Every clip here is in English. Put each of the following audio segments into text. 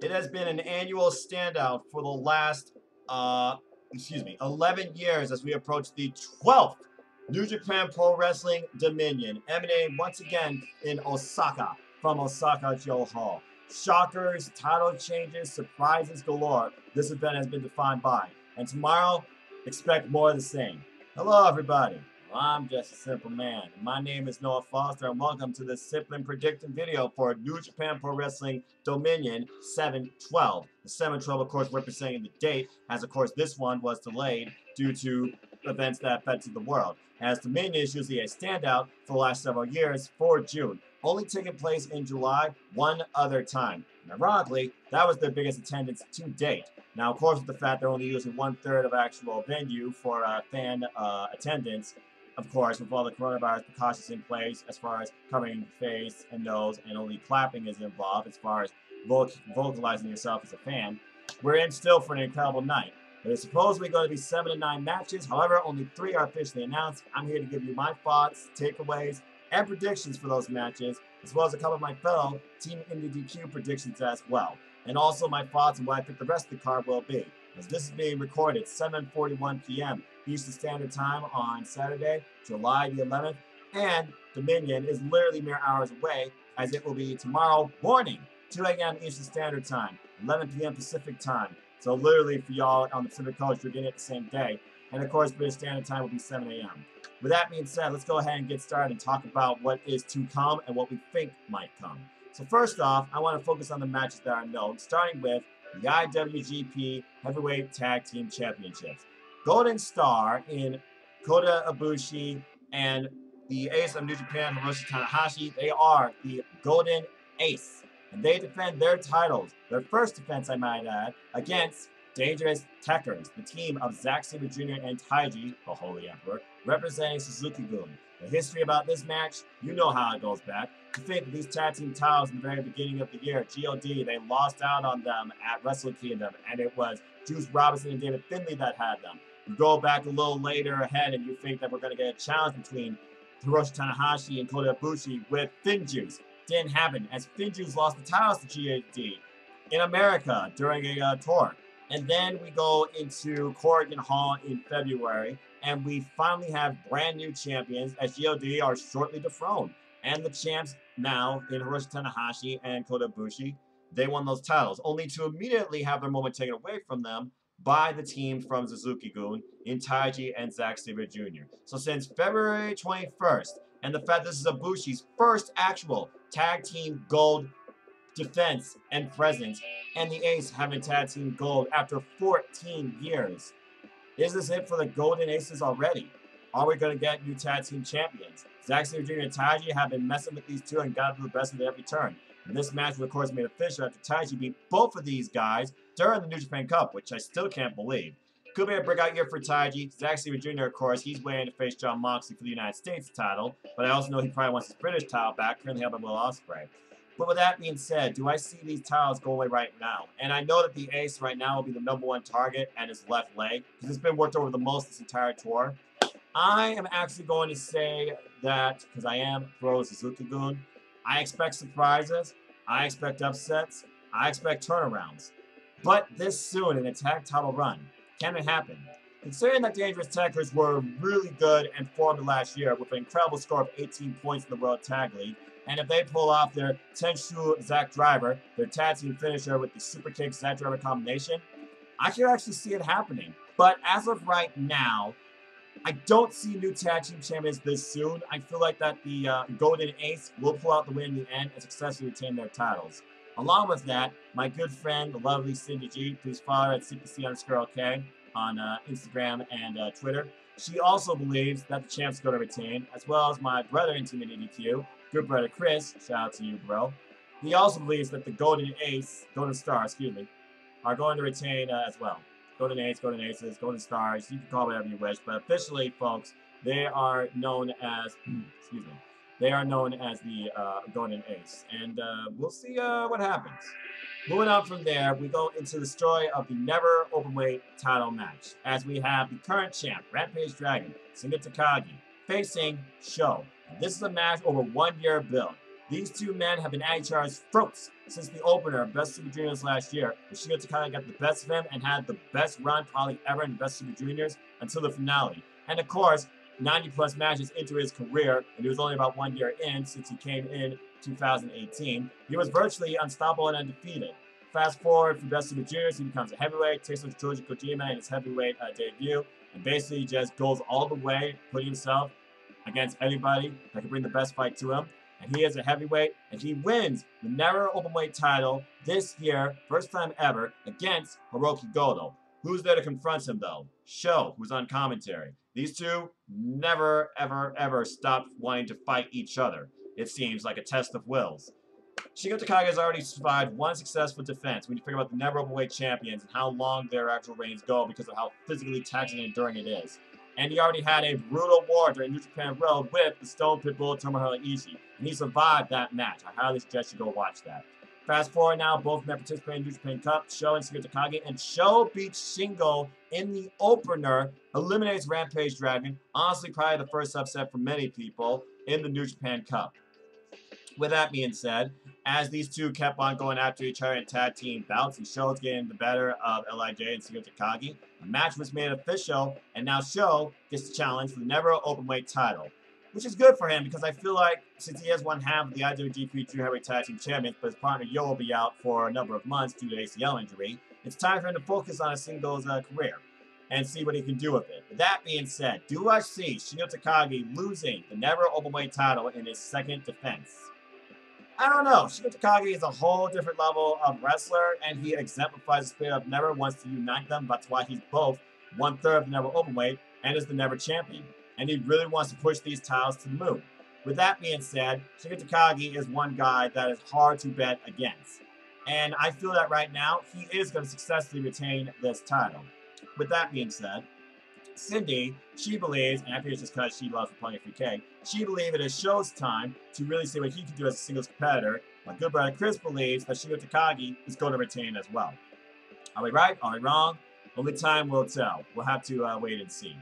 It has been an annual standout for the last, 11 years as we approach the 12th New Japan Pro Wrestling Dominion, emanating once again in Osaka from Osaka Joe Hall. Shockers, title changes, surprises galore. This event has been defined by. And tomorrow, expect more of the same. Hello, everybody. I'm just a simple man. My name is Noah Foster, and welcome to this Simplin Predictin video for New Japan Pro Wrestling Dominion 7/12. The 7/12, of course, representing the date, as of course this one was delayed due to events that affected the world. As Dominion is usually a standout for the last several years for June, only taking place in July one other time. And ironically, that was their biggest attendance to date. Now, of course, with the fact they're only using 1/3 of actual venue for fan attendance, of course, with all the coronavirus precautions in place, as far as covering face and nose, and only clapping is involved, as far as vocalizing yourself as a fan, we're in still for an incredible night. There's supposedly going to be 7 to 9 matches. However, only 3 are officially announced. I'm here to give you my thoughts, takeaways, and predictions for those matches, as well as a couple of my fellow Team NoDQ predictions as well. And also my thoughts on what I think the rest of the card will be. As this is being recorded 7:41 p.m. Eastern Standard Time on Saturday, July the 11th, and Dominion is literally mere hours away, as it will be tomorrow morning, 2 a.m. Eastern Standard Time, 11 p.m. Pacific Time. So literally for y'all on the Pacific Coast, you're getting it the same day. And of course, British Standard Time will be 7 a.m. With that being said, let's go ahead and get started and talk about what is to come and what we think might come. So first off, I want to focus on the matches that are known, starting with the IWGP Heavyweight Tag Team Championships. Golden Star in Kota Ibushi and the Ace of New Japan, Hiroshi Tanahashi, they are the Golden Ace. And they defend their titles, their first defense, I might add, against Dangerous Tekkers, the team of Zack Sabre Jr. and Taiji, the Holy Emperor, representing Suzuki-gun. The history about this match, you know how it goes back. To think that these tag team titles in the very beginning of the year, GOD, they lost out on them at Wrestle Kingdom, and it was Juice Robinson and David Finlay that had them. You go back a little later ahead, and you think that we're going to get a challenge between Hiroshi Tanahashi and Kota Ibushi with FinJuice. Didn't happen, as FinJuice lost the titles to GOD in America during a tour. And then we go into Corrigan Hall in February, and we finally have brand new champions as GOD are shortly dethroned. And the champs now in Hiroshi Tanahashi and Kota Ibushi, they won those titles, only to immediately have their moment taken away from them by the team from Suzuki-gun in Taiji and Zack Sabre Jr. So since February 21st, and the fact this is Ibushi's first actual tag team gold defense and presence, and the Ace having tag team gold after 14 years. Is this it for the Golden Aces already? Are we going to get new tag team champions? Zack Sabre Jr. and Taiji have been messing with these two and got to the best of it every turn. And this match was, of course, made official after Taiji beat both of these guys during the New Japan Cup, which I still can't believe. Could be a breakout year for Taiji. Zack Sabre Jr., of course, he's waiting to face Jon Moxley for the United States title, but I also know he probably wants his British title back, currently held by Will Ospreay. But with that being said, do I see these titles go away right now? And I know that the Ace right now will be the #1 target at his left leg, because it's been worked over the most this entire tour. I am actually going to say that, because I am pro Suzuki-gun, I expect surprises, I expect upsets, I expect turnarounds. But this soon in a tag title run, can it happen? Considering that Dangerous Tekkers were really good and formed last year with an incredible score of 18 points in the World Tag League, and if they pull off their Tenshu Zack Driver, their tag team finisher with the Super Kick Zack Driver combination, I could actually see it happening. But as of right now, I don't see new tag team champions this soon. I feel like that the Golden Ace will pull out the win in the end and successfully retain their titles. Along with that, my good friend, the lovely Cindy G, please follow her at CPC_OK on Instagram and Twitter. She also believes that the champs are going to retain, as well as my brother in Team NoDQ, good brother Chris, shout out to you, bro. He also believes that the Golden Star, are going to retain as well. Golden Ace, Golden Aces, Golden Stars, you can call it whatever you wish, but officially, folks, they are known as, they are known as the Golden Ace, and we'll see what happens. Moving on from there, we go into the story of the never openweight title match, as we have the current champ, Rampage Dragon, Shingo Takagi, facing Sho. This is a match over 1 year build. These two men have been at each other's throats since the opener of Best Super Juniors last year, where Shigeru Takagi got the best of him and had the best run probably ever in Best Super Juniors until the finale. And of course, 90-plus matches into his career, and he was only about 1 year in since he came in 2018. He was virtually unstoppable and undefeated. Fast forward for Best Super Juniors, he becomes a heavyweight, takes on Toji Kojima in his heavyweight debut, and basically just goes all the way, putting himself against anybody that can bring the best fight to him. And he is a heavyweight, and he wins the Never Openweight title this year, first time ever, against Hiroki Goto. Who's there to confront him, though? Sho, who's on commentary. These two never, ever, ever stopped wanting to fight each other. It seems like a test of wills. Shigeru Takagi has already survived one successful defense when you figure about the Never Openweight champions and how long their actual reigns go because of how physically taxing and enduring it is. And he already had a brutal war during New Japan Road with the Stone Pitbull Tomohiro Ishii, and he survived that match. I highly suggest you go watch that. Fast forward now, both men participate in New Japan Cup, Sho and Shigeru Takagi, and Sho beats Shingo in the opener, eliminates Rampage Dragon, honestly probably the first upset for many people in the New Japan Cup. With that being said, as these two kept on going after each other in tag team bouts, and Sho's getting the better of LIJ and Shigeru Takagi, a match was made official, and now Sho gets the challenge for the Never Openweight title. Which is good for him, because I feel like, since he has won half of the IWGP Junior Heavyweight Tag Team Champions, but his partner Yo will be out for a number of months due to ACL injury, it's time for him to focus on a singles career, and see what he can do with it. With that being said, do I see Shigeru Takagi losing the Never Openweight title in his second defense? I don't know. Shigeru Takagi is a whole different level of wrestler, and he exemplifies the spirit of Never, wants to unite them. That's why he's both 1/3 of the Never Openweight and is the Never champion. And he really wants to push these titles to the moon. With that being said, Shigeru Takagi is one guy that is hard to bet against. And I feel that right now, he is going to successfully retain this title. With that being said, Cindy, she believes, and I think it's just because she loves playing 3K, she believes it is Sho's time to really see what he can do as a singles competitor. My good brother Chris believes that Shigeru Takagi is going to retain as well. Are we right? Are we wrong? Only time will tell. We'll have to wait and see.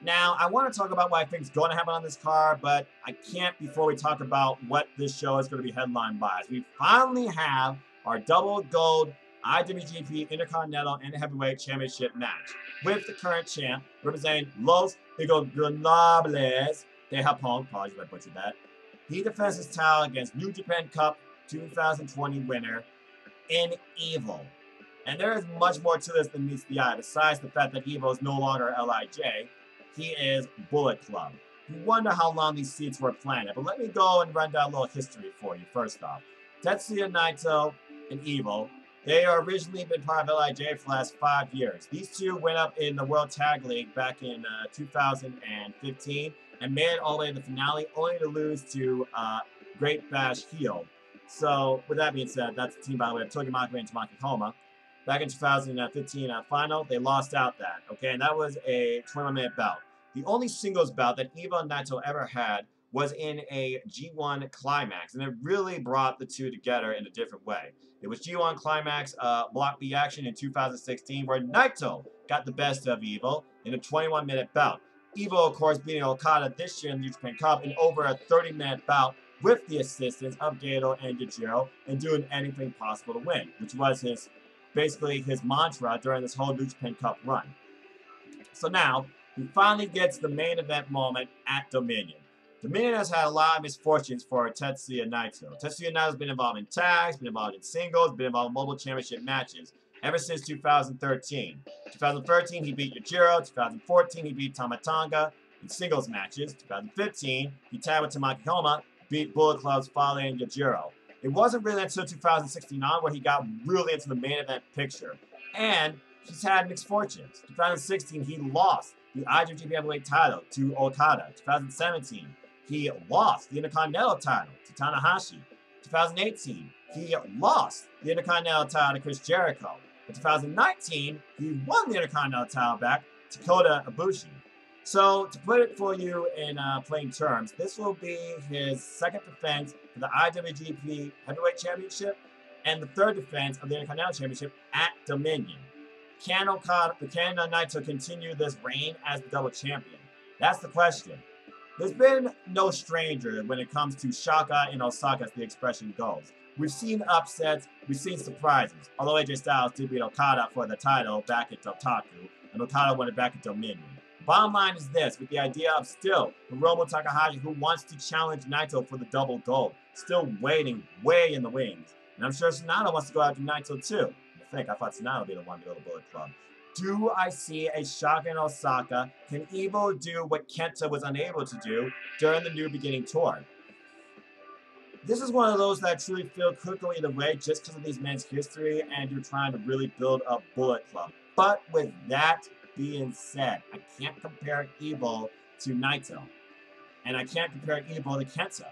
Now, I want to talk about what I think is going to happen on this card, but I can't before we talk about what this show is going to be headlined by. As we finally have our double gold IWGP Intercontinental and Heavyweight Championship match with the current champ representing Los Ingobernables de Japón. Apologies if I butchered that. He defends his title against New Japan Cup 2020 winner in Evil. And there is much more to this than meets the eye, besides the fact that Evil is no longer LIJ. He is Bullet Club. You wonder how long these seats were planned, but let me go and run down a little history for you first off. Tetsuya Naito and Evil, they are originally been part of LIJ for the last 5 years. These two went up in the World Tag League back in 2015 and made it all the way to the finale, only to lose to Great Bash Heel. So, with that being said, that's the team, by the way, of Togi Makabe and Tamaki Homa. Back in 2015 final, they lost out that, okay? And that was a 21-minute bout. The only singles bout that Evil and Naito ever had was in a G1 Climax, and it really brought the two together in a different way. It was G1 Climax Block B action in 2016, where Naito got the best of Evil in a 21-minute bout. Evil, of course, beating Okada this year in the New Japan Cup in over a 30-minute bout with the assistance of Gato and Yujiro, and doing anything possible to win, which was basically his mantra during this whole New Japan Cup run. So now, he finally gets the main event moment at Dominion. Dominion has had a lot of misfortunes for Tetsuya Naito. Tetsuya Naito's been involved in tags, been involved in singles, been involved in mobile championship matches ever since 2013. 2013, he beat Yujiro. 2014, he beat Tama Tonga in singles matches. 2015, he tagged with Tamaki Homa, beat Bullet Club's Fale and Yujiro. It wasn't really until 2016 on where he got really into the main event picture. And he's had mixed fortunes. 2016, he lost the IWGP Heavyweight title to Okada. 2017, he lost the Intercontinental title to Tanahashi. 2018, he lost the Intercontinental title to Chris Jericho. In 2019, he won the Intercontinental title back to Kota Ibushi. So, to put it for you in plain terms, this will be his second defense for the IWGP Heavyweight Championship and the third defense of the Intercontinental Championship at Dominion. Can Naito continue this reign as the double champion? That's the question. There's been no stranger when it comes to shocka in Osaka, as the expression goes. We've seen upsets, we've seen surprises, although AJ Styles did beat Okada for the title back at Totaku, and Okada won it back at Dominion. Bottom line is this, with the idea of still Hiromu Takahashi, who wants to challenge Naito for the double gold, still waiting way in the wings. And I'm sure Sonata wants to go after Naito too. I thought Sonata would be the one to go to Bullet Club. Do I see a shocka in Osaka? Can Evo do what Kenta was unable to do during the New Beginning tour? This is one of those that I truly feel could go either way just because of these men's history and you're trying to really build a Bullet Club. But with that being said, I can't compare Evo to Naito. And I can't compare Evo to Kenta.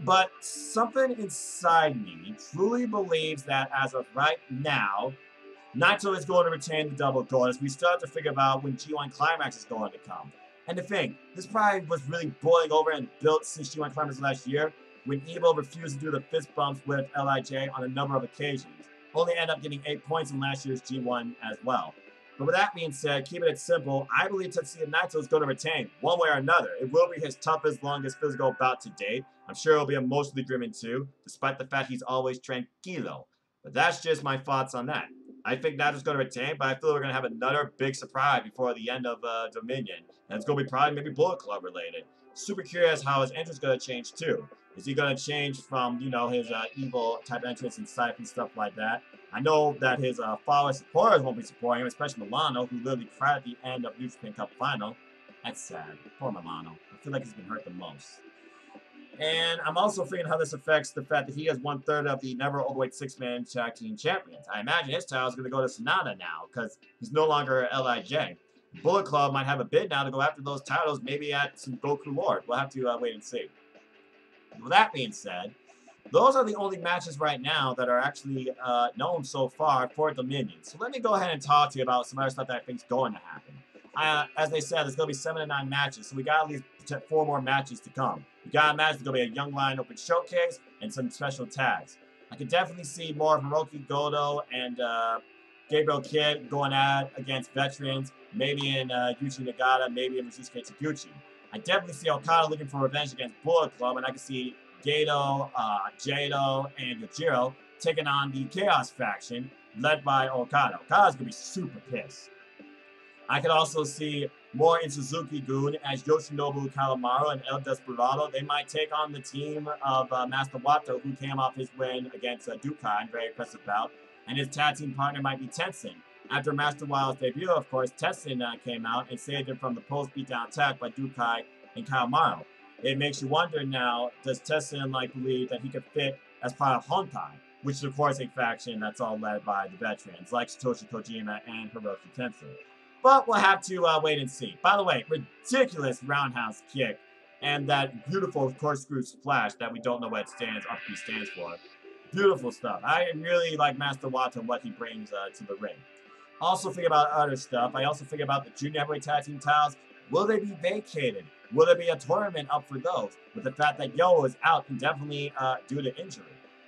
But something inside me truly believes that as of right now, Naito is going to retain the double gold as we start to figure out when G1 Climax is going to come. And to think, this probably was really boiling over and built since G1 Climax last year, when Evo refused to do the fist bumps with LIJ on a number of occasions, only ended up getting 8 points in last year's G1 as well. But with that being said, keeping it simple, I believe Tetsuya Naito is going to retain, one way or another. It will be his toughest, longest physical bout to date. I'm sure it'll be emotionally driven too, despite the fact he's always tranquilo. But that's just my thoughts on that. I think Naito's going to retain, but I feel we're going to have another big surprise before the end of Dominion. And it's going to be probably maybe Bullet Club related. Super curious how his entrance is going to change too. Is he going to change from, you know, his evil type entrance and Cypher and stuff like that? I know that his followers supporters won't be supporting him, especially Milano, who literally cried at the end of New Japan Cup Final. That's sad. Poor Milano. I feel like he's been hurt the most. And I'm also thinking how this affects the fact that he has 1/3 of the never overweight 6-man tag team champions. I imagine his title is going to go to Sonata now because he's no longer LIJ. Bullet Club might have a bid now to go after those titles, maybe at some Goku Lord. We'll have to wait and see. With that being said, those are the only matches right now that are actually known so far for Dominion. So let me go ahead and talk to you about some other stuff that I think is going to happen. As they said, there's going to be 7 to 9 matches, so we got at least 4 more matches to come. We got a match that's going to be a Young Lion Open Showcase and some special tags. I could definitely see more of Hiroki Goto and Gabriel Kidd going at against veterans, maybe in Yuji Nagata, maybe in Rizusuke Taguchi. I definitely see Okada looking for revenge against Bullet Club, and I can see Gato, Jado, and Yujiro taking on the Chaos faction led by Okada. Okada's going to be super pissed. I could also see more in Suzuki-gun as Yoshinobu Kalamaru and El Desperado. They might take on the team of Master Wato, who came off his win against Dukai in a very impressive bout. And his tag team partner might be Tenzin. After Master Wild's debut, of course, Tenzin came out and saved him from the post-beatdown attack by Dukai and Kalamaru. It makes you wonder now, does Tenzin believe that he could fit as part of Honkai, which is of course a faction that's all led by the veterans, like Satoshi Kojima and Hiroshi Tenzin. But we'll have to wait and see. By the way, ridiculous roundhouse kick and that beautiful corkscrew splash that we don't know what it stands for. Beautiful stuff. I really like Master Wato and what he brings to the ring. Also think about other stuff. I also think about the junior heavyweight tag team titles. Will they be vacated? Will there be a tournament up for those? With the fact that Yo is out indefinitely due to injury.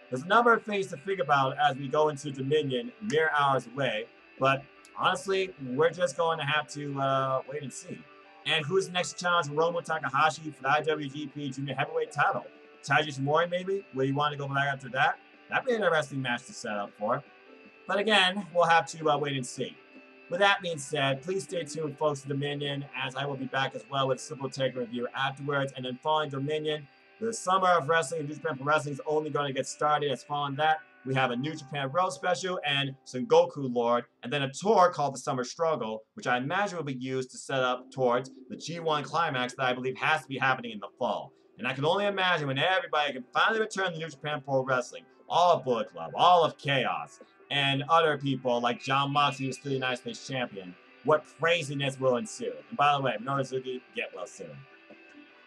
There's a number of things to think about as we go into Dominion, mere hours away. But honestly, we're just going to have to wait and see. And who's the next challenge? Hiromu Takahashi for the IWGP Junior Heavyweight title. Taiji Shimori, maybe? Will you want to go back after that? That'd be an interesting match to set up for. But again, we'll have to wait and see. With that being said, please stay tuned, folks, to Dominion, as I will be back as well with a Simple Take review afterwards. And then following Dominion, the summer of wrestling and New Japan Pro Wrestling is only going to get started. As following that, we have a New Japan Road special and some Goku Lord, and then a tour called the Summer Struggle, which I imagine will be used to set up towards the G1 Climax that I believe has to be happening in the fall. And I can only imagine when everybody can finally return to New Japan Pro Wrestling, all of Bullet Club, all of Chaos, and other people like John Moxley, who's still the United States Champion, what craziness will ensue. And by the way, Minoru Suzuki, get well soon.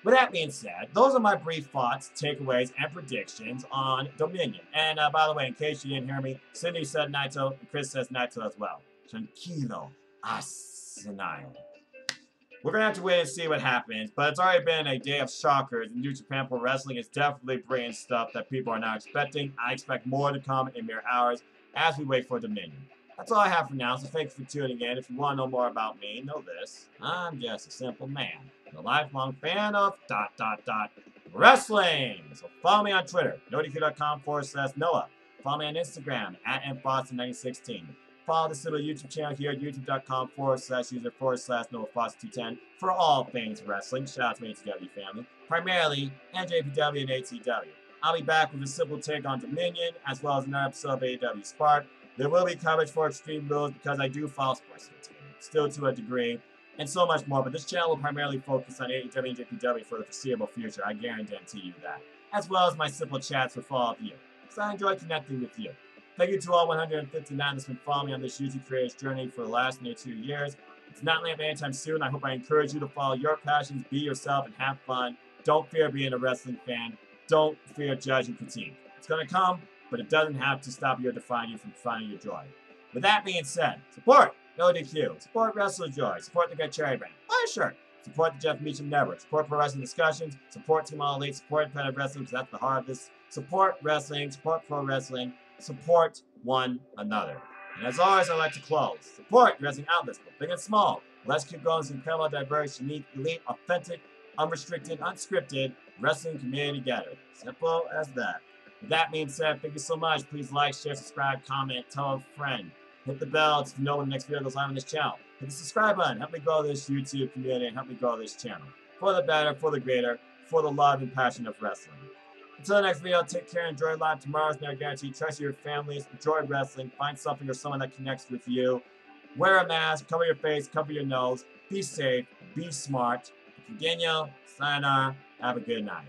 With that being said, those are my brief thoughts, takeaways, and predictions on Dominion. And by the way, in case you didn't hear me, Cindy said Naito, and Chris says Naito as well. Tranquilo, asinine. We're going to have to wait and see what happens, but it's already been a day of shockers, and New Japan Pro Wrestling is definitely bringing stuff that people are not expecting. I expect more to come in mere hours as we wait for Dominion. That's all I have for now, so thank you for tuning in. If you want to know more about me, know this. I'm just a simple man. and a lifelong fan of ... wrestling. So follow me on Twitter, NoDQ.com/Noah. Follow me on Instagram, @MFoster9016. Follow the Simplin YouTube channel here at youtube.com/user/Noah Foster210 for all things wrestling. Shout out to my NJPW family, primarily NJPW and ATW. I'll be back with a simple take on Dominion, as well as another episode of AEW Spark. There will be coverage for Extreme Rules because I do follow sports entertainment, still to a degree, and so much more. But this channel will primarily focus on AEW and JPW for the foreseeable future. I guarantee you that, as well as my simple chats with all of you, because I enjoy connecting with you. Thank you to all 159 that's been following me on this YouTube creator's journey for the last near 2 years. It's not landing anytime soon. I hope I encourage you to follow your passions, be yourself, and have fun. Don't fear being a wrestling fan. Don't fear judge and critique. It's going to come, but it doesn't have to stop you or define you from finding your joy. With that being said, support NoDQ, support WrestleJoy, support the Get Cherry brand, buy a shirt, support the Jeff Meacham Network, support Pro Wrestling Discussions, support Team All Elite, support independent wrestling, because that's the heart of this. Support wrestling, support pro wrestling, support one another. And as always, I'd like to close. Support wrestling outlets, both big and small. Let's keep going some incredible, diverse, unique, elite, authentic, unrestricted, unscripted wrestling community together. Simple as that. With that being said, thank you so much. Please like, share, subscribe, comment, tell a friend. Hit the bell to know when the next video goes live on this channel. Hit the subscribe button. Help me grow this YouTube community and help me grow this channel. For the better, for the greater, for the love and passion of wrestling. Until the next video, take care, enjoy life. Tomorrow's never guaranteed. Trust your families, enjoy wrestling, find something or someone that connects with you. Wear a mask, cover your face, cover your nose, be safe, be smart. Continuo, sayonara, have a good night.